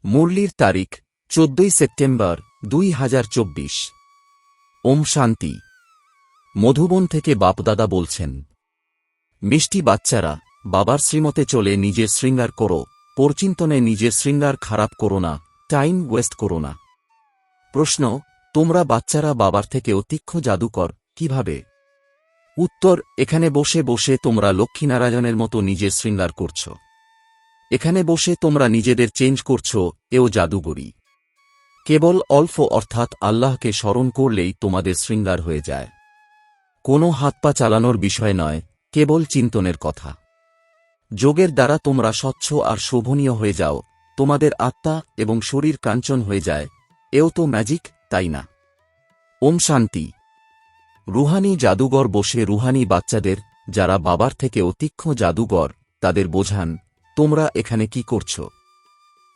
মুরলির তারিখ 14 সেপ্টেম্বর 2024। ওম শান্তি। মধুবন থেকে বাপদাদা বলছেন, মিষ্টি বাচ্চারা, বাবার শ্রীমতে চলে নিজের শৃঙ্গার করো, পরচিন্তনে নিজের শৃঙ্গার খারাপ করো না, টাইম ওয়েস্ট করো না। প্রশ্ন, তোমরা বাচ্চারা বাবার থেকেও তীক্ষ্ণ জাদুকর কিভাবে? উত্তর, এখানে বসে বসে তোমরা লক্ষ্মীনারায়ণের মতো নিজের শৃঙ্গার করছ। এখানে বসে তোমরা নিজেদের চেঞ্জ করছ, এও জাদুগরি। কেবল অল্প অর্থাৎ আল্লাহকে স্মরণ করলেই তোমাদের শৃঙ্গার হয়ে যায়। কোনো হাত পা চালানোর বিষয় নয়, কেবল চিন্তনের কথা। যোগের দ্বারা তোমরা স্বচ্ছ আর শোভনীয় হয়ে যাও, তোমাদের আত্মা এবং শরীর কাঞ্চন হয়ে যায়। এও তো ম্যাজিক, তাই না? ওম শান্তি। রুহানি জাদুঘর বসে রুহানি বাচ্চাদের, যারা বাবার থেকেও তীক্ষ্ণ জাদুঘর, তাদের বোঝান, তোমরা এখানে কি করছ?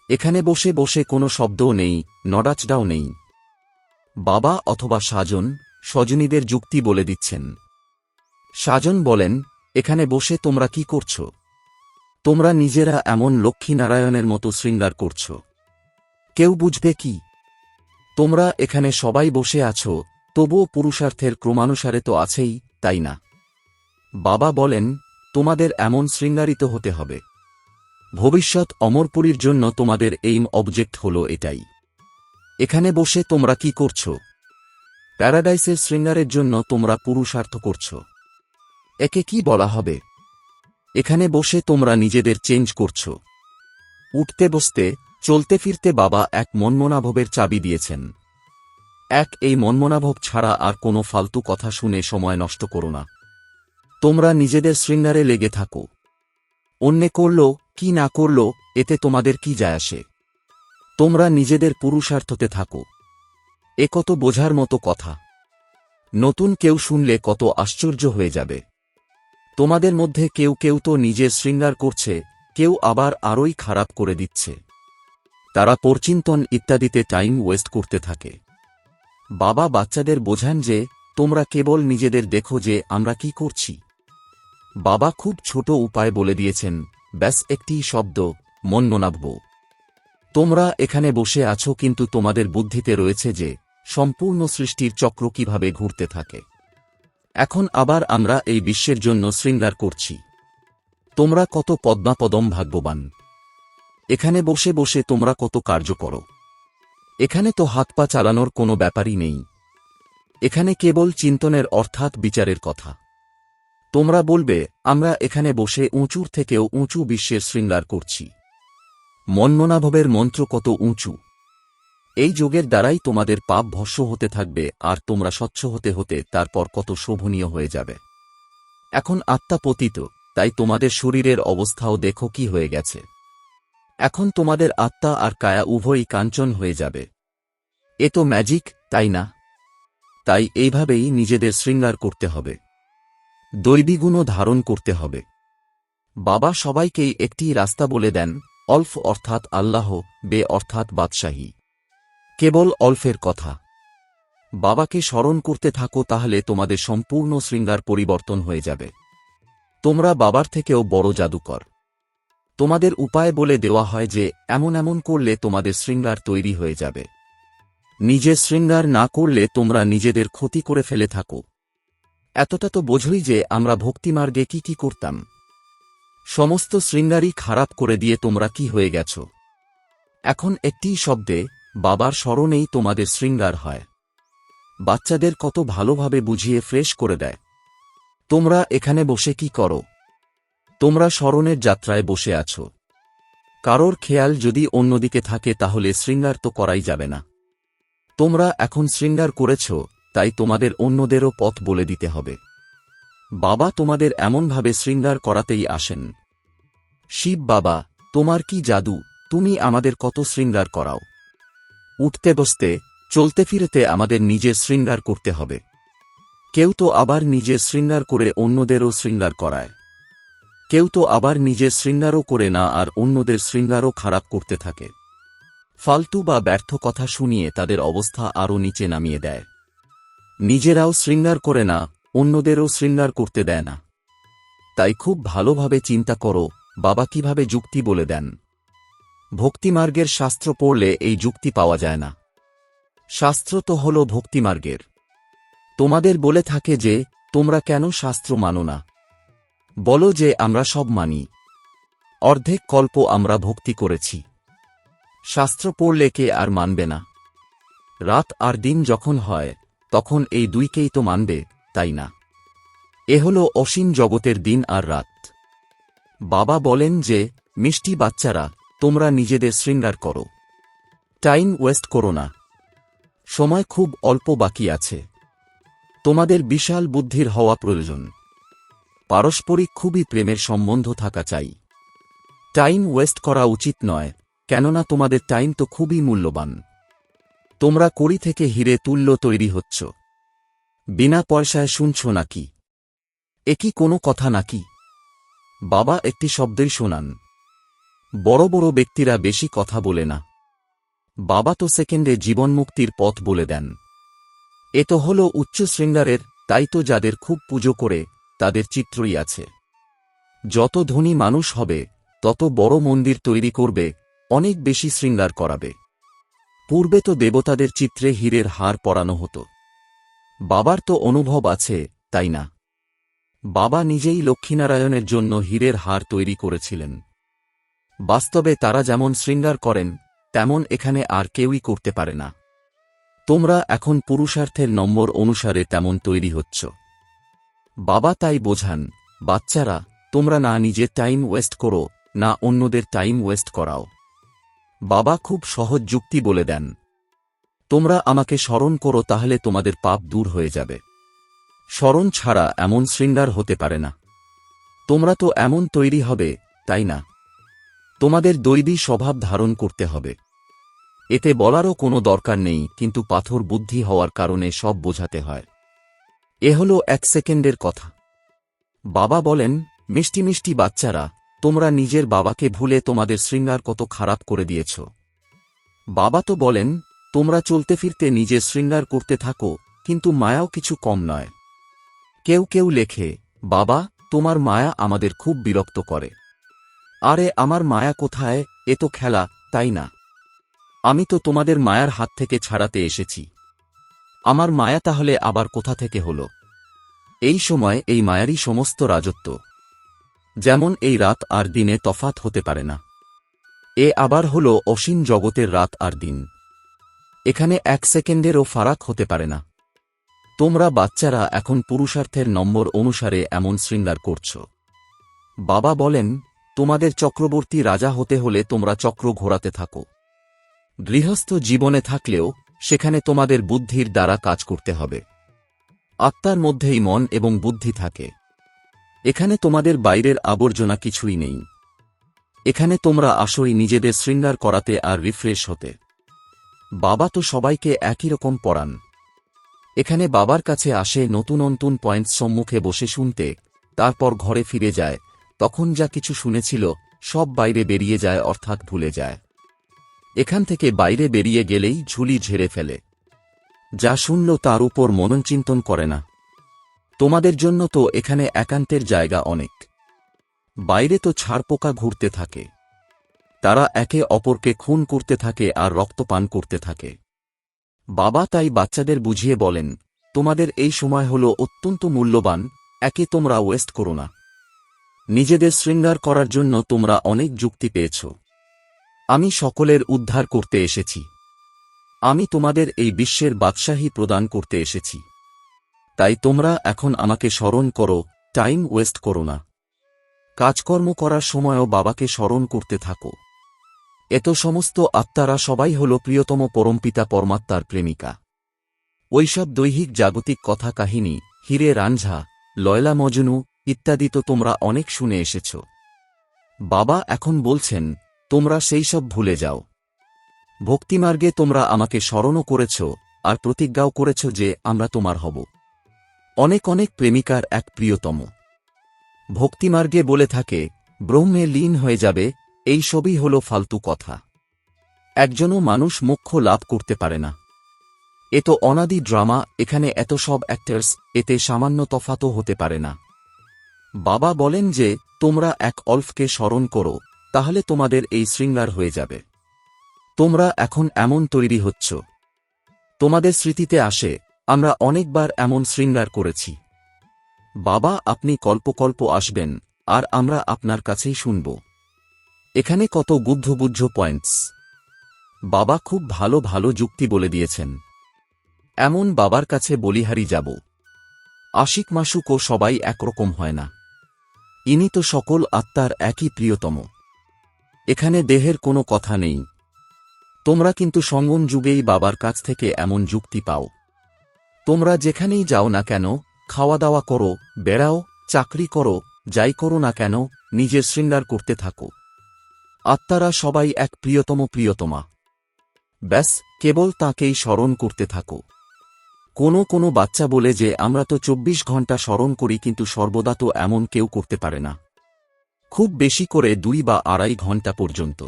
এখানে বসে বসে কোনো শব্দও নেই, নড়াচড়াও নেই। বাবা অথবা সাজন, স্বজনীদের যুক্তি বলে দিচ্ছেন। সাজন বলেন, এখানে বসে তোমরা কি করছ? তোমরা নিজেরা এমন লক্ষ্মীনারায়ণের মতো শৃঙ্গার করছ। কেউ বুঝবে কি? তোমরা এখানে সবাই বসে আছো, তবুও পুরুষার্থের ক্রমানুসারে তো আছেই, তাই না? বাবা বলেন, তোমাদের এমন শৃঙ্গারিত হতে হবে। ভবিষ্যৎ অমরপুরীর জন্য তোমাদের এইম অবজেক্ট হল এটাই। এখানে বসে তোমরা কি করছ? প্যারাডাইসের শৃঙ্গারের জন্য তোমরা পুরুষার্থ করছ। একে কি বলা হবে? এখানে বসে তোমরা নিজেদের চেঞ্জ করছ। উঠতে বসতে, চলতে ফিরতে বাবা এক মনমনাভবের চাবি দিয়েছেন। এই মনমনাভব ছাড়া আর কোনো ফালতু কথা শুনে সময় নষ্ট করো না। তোমরা নিজেদের শৃঙ্গারে লেগে থাকো। অন্যে করল কি না করল, এতে তোমাদের কি যায় আসে? তোমরা নিজেদের পুরুষার্থতে থাকো। এ কত বোঝার মতো কথা। নতুন কেউ শুনলে কত আশ্চর্য হয়ে যাবে। তোমাদের মধ্যে কেউ কেউ তো নিজের শৃঙ্গার করছে, কেউ আবার আরোই খারাপ করে দিচ্ছে। তারা পরচিন্তন ইত্যাদিতে টাইম ওয়েস্ট করতে থাকে। বাবা বাচ্চাদের বোঝান যে, তোমরা কেবল নিজেদের দেখো যে আমরা কি করছি। বাবা খুব ছোট উপায় বলে দিয়েছেন, ব্যাস একটি শব্দ, মনমনাভব। তোমরা এখানে বসে আছো, কিন্তু তোমাদের বুদ্ধিতে রয়েছে যে সম্পূর্ণ সৃষ্টির চক্র কিভাবে ঘুরতে থাকে। এখন আবার আমরা এই বিশ্বের জন্য শৃঙ্গার করছি। তোমরা কত পদ্মাপদম ভাগ্যবান। এখানে বসে বসে তোমরা কত কার্য করো। এখানে তো হাত পা চালানোর কোনো ব্যাপারই নেই। এখানে কেবল চিন্তনের অর্থাৎ বিচারের কথা। তোমরা বলবে, আমরা এখানে বসে উঁচুর থেকেও উঁচু বিশ্বের শৃঙ্গার করছি। মনমনাভবের মন্ত্র কত উঁচু। এই যোগের দ্বারাই তোমাদের পাপ ভস্ম হতে থাকবে, আর তোমরা স্বচ্ছ হতে হতে তারপর কত শোভনীয় হয়ে যাবে। এখন আত্মা পতিত, তাই তোমাদের শরীরের অবস্থাও দেখো কি হয়ে গেছে। এখন তোমাদের আত্মা আর কায়া উভয়ই কাঞ্চন হয়ে যাবে। এ তো ম্যাজিক, তাই না? তাই এইভাবেই নিজেদের শৃঙ্গার করতে হবে। দৈবীগুণও ধারণ করতে হবে। বাবা সবাইকেই একটি রাস্তা বলে দেন, অল্প অর্থাৎ আল্লাহ, বে অর্থাৎ বাদশাহী। কেবল অল্পের কথা। বাবাকে স্মরণ করতে থাকো, তাহলে তোমাদের সম্পূর্ণ শৃঙ্গার পরিবর্তন হয়ে যাবে। তোমরা বাবার থেকেও বড় জাদুকর। তোমাদের উপায় বলে দেওয়া হয় যে এমন এমন করলে তোমাদের শৃঙ্গার তৈরি হয়ে যাবে। নিজের শৃঙ্গার না করলে তোমরা নিজেদের ক্ষতি করে ফেলে থাকো। এতটা তো বোঝই যে আমরা ভক্তিমার্গে কি কি করতাম। সমস্ত শৃঙ্গারই খারাপ করে দিয়ে তোমরা কি হয়ে গেছ। এখন একটি শব্দে, বাবার স্মরণেই তোমাদের শৃঙ্গার হয়। বাচ্চাদের কত ভালোভাবে বুঝিয়ে ফ্রেশ করে দেয়। তোমরা এখানে বসে কি করো? তোমরা স্মরণের যাত্রায় বসে আছো। কারোর খেয়াল যদি অন্যদিকে থাকে তাহলে শৃঙ্গার তো করাই যাবে না। তোমরা এখন শৃঙ্গার করেছ, তাই তোমাদের অন্যদেরও পথ বলে দিতে হবে। বাবা তোমাদের এমনভাবে শৃঙ্গার করাতেই আসেন। শিব বাবা, তোমার কি জাদু, তুমি আমাদের কত শৃঙ্গার করাও। উঠতে বসতে, চলতে ফিরতে আমাদের নিজের শৃঙ্গার করতে হবে। কেউ তো আবার নিজের শৃঙ্গার করে অন্যদেরও শৃঙ্গার করায়। কেউ তো আবার নিজের শৃঙ্গারও করে না আর অন্যদের শৃঙ্গারও খারাপ করতে থাকে। ফালতু বা ব্যর্থ কথা শুনিয়ে তাদের অবস্থা আরও নিচে নামিয়ে দেয়। নিজেরাও শৃঙ্গার করে না, অন্যদেরও শৃঙ্গার করতে দেয় না। তাই খুব ভালোভাবে চিন্তা করো, বাবা কিভাবে যুক্তি বলে দেন। ভক্তিমার্গের শাস্ত্র পড়লে এই যুক্তি পাওয়া যায় না। শাস্ত্র তো হল ভক্তিমার্গের। তোমাদের বলে থাকে যে তোমরা কেন শাস্ত্র মানো না? বলো যে আমরা সব মানি। অর্ধেক কল্প আমরা ভক্তি করেছি। শাস্ত্র পড়লে কে আর মানবে না? রাত আর দিন যখন হয় তখন এই দুইকেই তো মানবে, তাই না? এ হল অসীম জগতের দিন আর রাত। বাবা বলেন যে মিষ্টি বাচ্চারা, তোমরা নিজেদের শৃঙ্গার করো, টাইম ওয়েস্ট করো না। সময় খুব অল্প বাকি আছে। তোমাদের বিশাল বুদ্ধির হওয়া প্রয়োজন। পারস্পরিক খুবই প্রেমের সম্বন্ধ থাকা চাই। টাইম ওয়েস্ট করা উচিত নয়, কেননা তোমাদের টাইম তো খুবই মূল্যবান। তোমরা কড়ি থেকে হিরে তুল্য তৈরি হচ্ছ। বিনা পয়সায় শুনছ নাকি? এ কি কোনো কথা নাকি? বাবা একটি শব্দই শোনান। বড় বড় ব্যক্তিরা বেশি কথা বলে না। বাবা তো সেকেন্ডে জীবনমুক্তির পথ বলে দেন। এ তো হল উচ্চ শৃঙ্গারের, তাই তো যাদের খুব পুজো করে তাদের চিত্রই আছে। যত ধনী মানুষ হবে তত বড় মন্দির তৈরি করবে, অনেক বেশি শৃঙ্গার করাবে। পূর্বে তো দেবতাদের চিত্রে হীরের হার পরানো হতো। বাবার তো অনুভব আছে, তাই না? বাবা নিজেই লক্ষ্মীনারায়ণের জন্য হীরের হার তৈরি করেছিলেন। বাস্তবে তারা যেমন শৃঙ্গার করেন তেমন এখানে আর কেউই করতে পারে না। তোমরা এখন পুরুষার্থের নম্বর অনুসারে তেমন তৈরি হচ্ছ। বাবা তাই বোঝান, বাচ্চারা, তোমরা না নিজের টাইম ওয়েস্ট করো, না অন্যদের টাইম ওয়েস্ট করাও। বাবা খুব সহজ যুক্তি বলে দেন। তোমরা আমাকে স্মরণ করো, তাহলে তোমাদের পাপ দূর হয়ে যাবে। স্মরণ ছাড়া এমন শৃঙ্গার হতে পারে না। তোমরা তো এমন তৈরি হবে, তাই না? তোমাদের দৈবী স্বভাব ধারণ করতে হবে। এতে বলারও কোনো দরকার নেই, কিন্তু পাথর বুদ্ধি হওয়ার কারণে সব বোঝাতে হয়। এ হল 1 সেকেন্ডের কথা। বাবা বলেন, মিষ্টি মিষ্টি বাচ্চারা, তোমরা নিজের বাবাকে ভুলে তোমাদের শৃঙ্গার কত খারাপ করে দিয়েছ। বাবা তো বলেন, তোমরা চলতে ফিরতে নিজের শৃঙ্গার করতে থাকো, কিন্তু মায়াও কিছু কম নয়। কেউ কেউ লেখে, বাবা, তোমার মায়া আমাদের খুব বিরক্ত করে। আরে আমার মায়া কোথায়? এ তো খেলা, তাই না? আমি তো তোমাদের মায়ার হাত থেকে ছাড়াতে এসেছি। আমার মায়া তাহলে আবার কোথা থেকে হল? এই সময় এই মায়ারই সমস্ত রাজত্ব। যেমন এই রাত আর দিনে তফাত হতে পারে না, এ আবার হল অসীম জগতের রাত আর দিন। এখানে 1 সেকেন্ডেরও ফারাক হতে পারে না। তোমরা বাচ্চারা এখন পুরুষার্থের নম্বর অনুসারে এমন শৃঙ্গার করছ। বাবা বলেন, তোমাদের চক্রবর্তী রাজা হতে হলে তোমরা চক্র ঘোরাতে থাকো। গৃহস্থ জীবনে থাকলেও সেখানে তোমাদের বুদ্ধির দ্বারা কাজ করতে হবে। আত্মার মধ্যেই মন এবং বুদ্ধি থাকে। এখানে তোমাদের বাইরের আবর্জনা কিছুই নেই। এখানে তোমরা আসোই নিজেদের শৃঙ্গার করাতে আর রিফ্রেশ হতে। বাবা তো সবাইকে একই রকম পড়ান। এখানে বাবার কাছে আসে নতুন নতুন পয়েন্টস সম্মুখে বসে শুনতে, তারপর ঘরে ফিরে যায়। তখন যা কিছু শুনেছিল সব বাইরে বেরিয়ে যায়, অর্থাৎ ভুলে যায়। এখান থেকে বাইরে বেরিয়ে গেলেই ঝুলি ঝেড়ে ফেলে। যা শুনল তার উপর মননচিন্তন করে না। তোমাদের জন্য তো এখানে একান্তের জায়গা অনেক। বাইরে তো ছারপোকা ঘুরতে থাকে। তারা একে অপরকে খুন করতে থাকে আর রক্তপান করতে থাকে। বাবা তাই বাচ্চাদের বুঝিয়ে বলেন, তোমাদের এই সময় হল অত্যন্ত মূল্যবান, একে তোমরা ওয়েস্ট করো না। নিজেদের শৃঙ্গার করার জন্য তোমরা অনেক যুক্তি পেয়েছ। আমি সকলের উদ্ধার করতে এসেছি। আমি তোমাদের এই বিশ্বের বাদশাহী প্রদান করতে এসেছি। তাই তোমরা এখন আমাকে স্মরণ করো, টাইম ওয়েস্ট করো না। কাজকর্ম করার সময়ও বাবাকে স্মরণ করতে থাকো। এত সমস্ত আত্মারা সবাই হল প্রিয়তম পরমপিতা পরমাত্মার প্রেমিকা। ওইসব দৈহিক জাগতিক কথা কাহিনী, হীরে রাঞ্ঝা, লয়লা মজনু ইত্যাদি তো তোমরা অনেক শুনে এসেছ। বাবা এখন বলছেন, তোমরা সেই সব ভুলে যাও। ভক্তিমার্গে তোমরা আমাকে স্মরণও করেছ আর প্রতিজ্ঞাও করেছ যে আমরা তোমার হব। অনেক অনেক প্রেমিকার এক প্রিয়তম। ভক্তিমার্গে বলে থাকে ব্রহ্মে লীন হয়ে যাবে, এই সবই হল ফালতু কথা। একজনও মানুষ মোক্ষ লাভ করতে পারে না। এ তো অনাদি ড্রামা, এখানে এত সব অ্যাক্টার্স, এতে সামান্য তফাতও হতে পারে না। বাবা বলেন যে তোমরা এক অল্পকে স্মরণ করো, তাহলে তোমাদের এই শৃঙ্গার হয়ে যাবে। তোমরা এখন এমন তৈরি হচ্ছ, তোমাদের স্মৃতিতে আসে আমরা অনেকবার এমন শৃঙ্গার করেছি। বাবা আপনি কল্প আসবেন আর আমরা আপনার কাছেই শুনব। এখানে কত গুদ্ধগুদ্ধ পয়েন্টস। বাবা খুব ভালো ভালো যুক্তি বলে দিয়েছেন। এমন বাবার কাছে বলিহারি যাব। আশিক মাসুকও সবাই একরকম হয় না। ইনি তো সকল আত্মার একই প্রিয়তম। এখানে দেহের কোনো কথা নেই। তোমরা কিন্তু সঙ্গম যুগেই বাবার কাছ থেকে এমন যুক্তি পাও। তোমরা যেখানেই যাও না কেন, খাওয়া দাওয়া করো, বেড়াও, চাকরি করো, যাই করো না কেন, নিজের শৃঙ্গার করতে থাকো। আত্মারা সবাই এক প্রিয়তমা। ব্যাস কেবল তাঁকেই স্মরণ করতে থাকো। কোনো বাচ্চা বলে যে আমরা তো 24 ঘন্টা স্মরণ করি, কিন্তু সর্বদা তো এমন কেউ করতে পারে না। খুব বেশি করে 2 বা 2.5 ঘন্টা পর্যন্ত।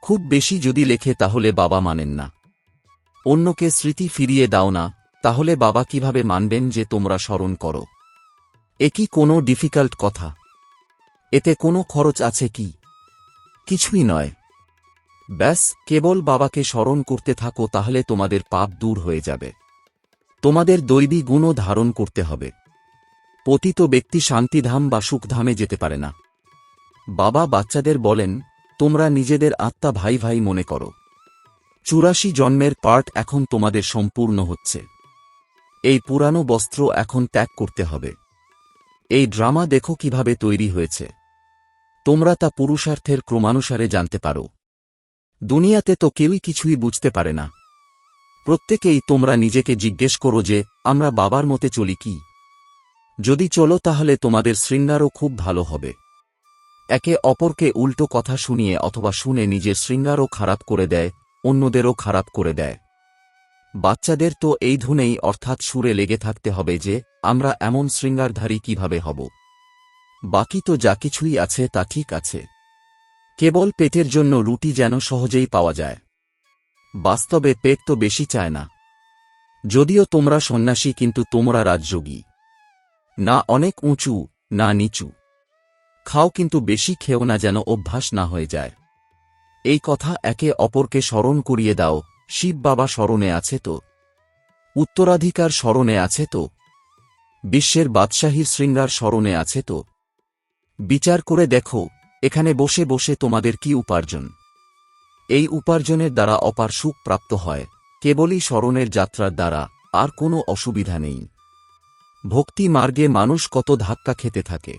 খুব বেশি যদি লেখে তাহলে বাবা মানেন না। অন্যকে স্মৃতি ফিরিয়ে দাও না, তাহলে বাবা কিভাবে মানবেন যে তোমরা স্মরণ করো? এ কি কোনো ডিফিকাল্ট কথা? এতে কোনো খরচ আছে কি? কিছুই নয়। ব্যাস কেবল বাবাকে স্মরণ করতে থাকো, তাহলে তোমাদের পাপ দূর হয়ে যাবে। তোমাদের দৈবী গুণও ধারণ করতে হবে। পতিত ব্যক্তি শান্তিধাম বা সুখধামে যেতে পারে না। বাবা বাচ্চাদের বলেন, তোমরা নিজেদের আত্মা ভাই মনে করো। 84 জন্মের পার্ট এখন তোমাদের সম্পূর্ণ হচ্ছে। এই পুরানো বস্ত্র এখন ত্যাগ করতে হবে। এই ড্রামা দেখো কিভাবে তৈরি হয়েছে। তোমরা তা পুরুষার্থের ক্রমানুসারে জানতে পারো। দুনিয়াতে তো কেউই কিছুই বুঝতে পারে না। প্রত্যেকেই তোমরা নিজেকে জিজ্ঞেস করো যে আমরা বাবার মতে চলি কি? যদি চলো তাহলে তোমাদের শৃঙ্গারও খুব ভালো হবে। একে অপরকে উল্টো কথা শুনিয়ে অথবা শুনে নিজের শৃঙ্গারও খারাপ করে দেয়, অন্যদেরও খারাপ করে দেয়। বাচ্চাদের তো এই ধুনেই অর্থাৎ সুরে লেগে থাকতে হবে যে আমরা এমন শৃঙ্গারধারী কিভাবে হব। বাকি তো যা কিছুই আছে তা ঠিক আছে। কেবল পেটের জন্য রুটি যেন সহজেই পাওয়া যায়। বাস্তবে পেট তো বেশি চায় না। যদিও তোমরা সন্ন্যাসী, কিন্তু তোমরা রাজযোগী। না অনেক উঁচু, না নিচু। খাও কিন্তু বেশি খেও না, যেন অভ্যাস না হয়ে যায়। এই কথা একে অপরকে স্মরণ করিয়ে দাও। শিব বাবা স্মরণে আছে তো? উত্তরাধিকার স্মরণে আছে তো? বিশ্বের বাদশাহীর শৃঙ্গার স্মরণে আছে তো? বিচার করে দেখো, এখানে বসে বসে তোমাদের কি উপার্জন? এই উপার্জনের দ্বারা অপার সুখ প্রাপ্ত হয়, কেবলই স্মরণের যাত্রার দ্বারা। আর কোনো অসুবিধা নেই। ভক্তি মার্গে মানুষ কত ধাক্কা খেতে থাকে।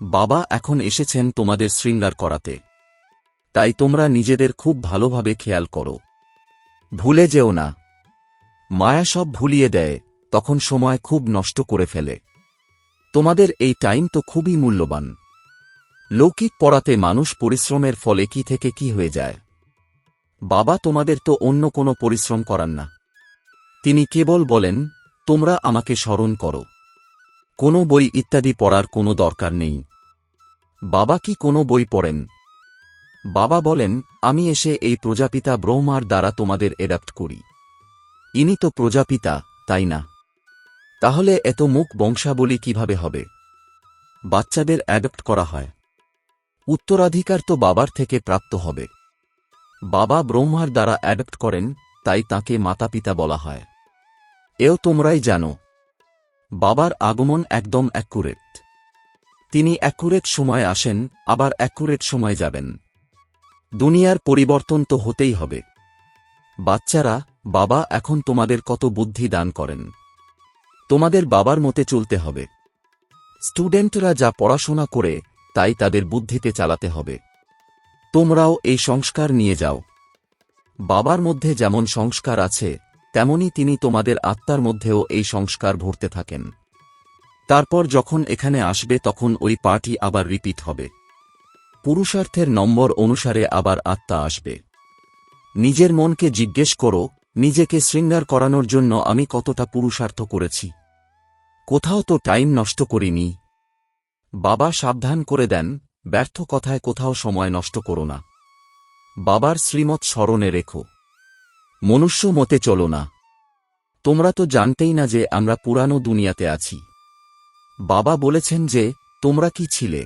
বাবা এখন এসেছেন তোমাদের শৃঙ্গার করাতে। তাই তোমরা নিজেদের খুব ভালোভাবে খেয়াল করো। ভুলে যেও না। মায়া সব ভুলিয়ে দেয়, তখন সময় খুব নষ্ট করে ফেলে। তোমাদের এই টাইম তো খুবই মূল্যবান। লৌকিক পড়াতে মানুষ পরিশ্রমের ফলে কি থেকে কি হয়ে যায়। বাবা তোমাদের তো অন্য কোনো পরিশ্রম করান না। তিনি কেবল বলেন, তোমরা আমাকে স্মরণ করো। কোনো বই ইত্যাদি পড়ার কোনো দরকার নেই। বাবা কি কোনো বই পড়েন? বাবা বলেন, আমি এসে এই প্রজাপিতা ব্রহ্মার দ্বারা তোমাদের অ্যাডাপ্ট করি। ইনি তো প্রজাপিতা, তাই না? তাহলে এত মুখ বংশাবলী কিভাবে হবে? বাচ্চাদের অ্যাডপ্ট করা হয়। উত্তরাধিকার তো বাবার থেকে প্রাপ্ত হবে। বাবা ব্রহ্মার দ্বারা অ্যাডপ্ট করেন, তাই তাকে মাতাপিতা বলা হয়। এও তোমরাই জানো। বাবার আগমন একদম অ্যাকুরেট। তিনি অ্যাকুরেট সময় আসেন, আবার অ্যাকুরেট সময় যাবেন। দুনিয়ার পরিবর্তন তো হতেই হবে। বাচ্চারা, বাবা এখন তোমাদের কত বুদ্ধি দান করেন। তোমাদের বাবার মতে চলতে হবে। স্টুডেন্টরা যা পড়াশোনা করে তাই তাদের বুদ্ধিতে চালাতে হবে। তোমরাও এই সংস্কার নিয়ে যাও। বাবার মধ্যে যেমন সংস্কার আছে, তেমনি তিনি তোমাদের আত্মার মধ্যেও এই সংস্কার ভরতে থাকেন। তারপর যখন এখানে আসবে তখন ওই পার্টি আবার রিপিট হবে। পুরুষার্থের নম্বর অনুসারে আবার আত্মা আসবে। নিজের মনকে জিজ্ঞেস করো, নিজেকে শৃঙ্গার করানোর জন্য আমি কতটা পুরুষার্থ করেছি? কোথাও তো টাইম নষ্ট করিনি। বাবা সাবধান করে দেন, ব্যর্থ কথায় কোথাও সময় নষ্ট করো না। বাবার শ্রীমত স্মরণে রেখো। মনুষ্য মতে চলো না। তোমরা তো জানতেই না যে আমরা পুরানো দুনিয়াতে আছি। বাবা বলেছেন যে তোমরা কি ছিলে।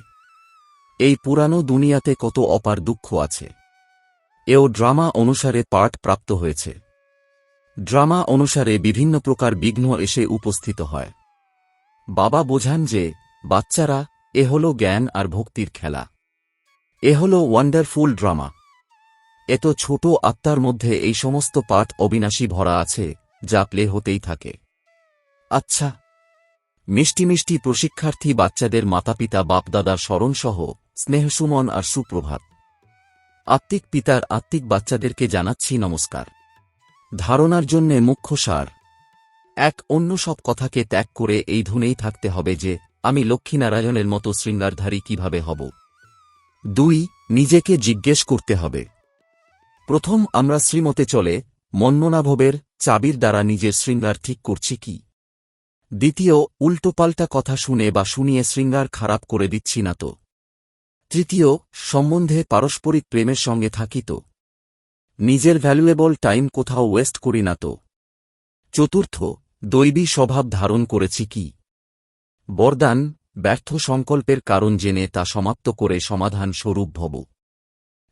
এই পুরানো দুনিয়াতে কত অপার দুঃখ আছে। এও ড্রামা অনুসারে পাঠ প্রাপ্ত হয়েছে। ড্রামা অনুসারে বিভিন্ন প্রকার বিঘ্ন এসে উপস্থিত হয়। বাবা বোঝান যে বাচ্চারা, এ হল জ্ঞান আর ভক্তির খেলা। এ হল ওয়ান্ডারফুল ড্রামা। এত ছোট আত্মার মধ্যে এই সমস্ত পাঠ অবিনাশী ভরা আছে, যা প্লে হতেই থাকে। আচ্ছা, মিষ্টি মিষ্টি প্রশিক্ষার্থী বাচ্চাদের মাতাপিতা বাপদাদার স্মরণসহ স্নেহসুমন আর সুপ্রভাত। আত্মিক পিতার আত্মিক বাচ্চাদেরকে জানাচ্ছি নমস্কার। ধারণার জন্যে মুখ্য সার এক, অন্য সব কথাকে ত্যাগ করে এই ধুনেই থাকতে হবে যে আমি লক্ষ্মীনারায়ণের মতো শৃঙ্গারধারী কিভাবে হব। 2, নিজেকে জিজ্ঞেস করতে হবে। প্রথম, আমরা শ্রীমতে চলে মন্মনাভবের চাবির দ্বারা নিজের শৃঙ্গার ঠিক করছি কি। দ্বিতীয়, উল্টোপাল্টা কথা শুনে বা শুনিয়ে শৃঙ্গার খারাপ করে দিচ্ছি না তো। তৃতীয়, সম্বন্ধে পারস্পরিক প্রেমের সঙ্গে থাকি তো। নিজের ভ্যালুয়েবল টাইম কোথাও ওয়েস্ট করি না তো। চতুর্থ, দৈবী স্বভাব ধারণ করেছি কি। বরদান, ব্যর্থ সংকল্পের কারণ জেনে তা সমাপ্ত করে সমাধান স্বরূপ ভব।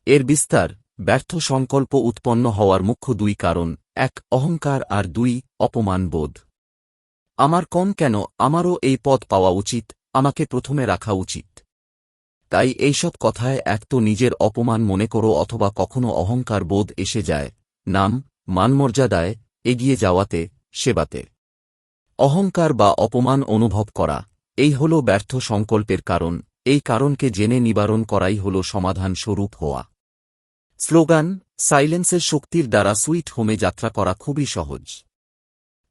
এর বিস্তার, ব্যর্থ সংকল্প উৎপন্ন হওয়ার মুখ্য 2 কারণ, 1 অহংকার আর 2 অপমান বোধ। আমার কম কেন, আমারও এই পদ পাওয়া উচিত, আমাকে প্রথমে রাখা উচিত। তাই এইসব কথায় এক তো নিজের অপমান মনে করো অথবা কখনো অহংকার বোধ এসে যায় নাম মানমর্যাদায় এগিয়ে যাওয়াতে, সেবাতে। অহংকার বা অপমান অনুভব করা, এই হল ব্যর্থ সংকল্পের কারণ। এই কারণকে জেনে নিবারণ করাই হল সমাধান স্বরূপ হওয়া। স্লোগান, সাইলেন্সের শক্তির দ্বারা সুইট হোমে যাত্রা করা খুবই সহজ।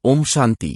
ওম শান্তি।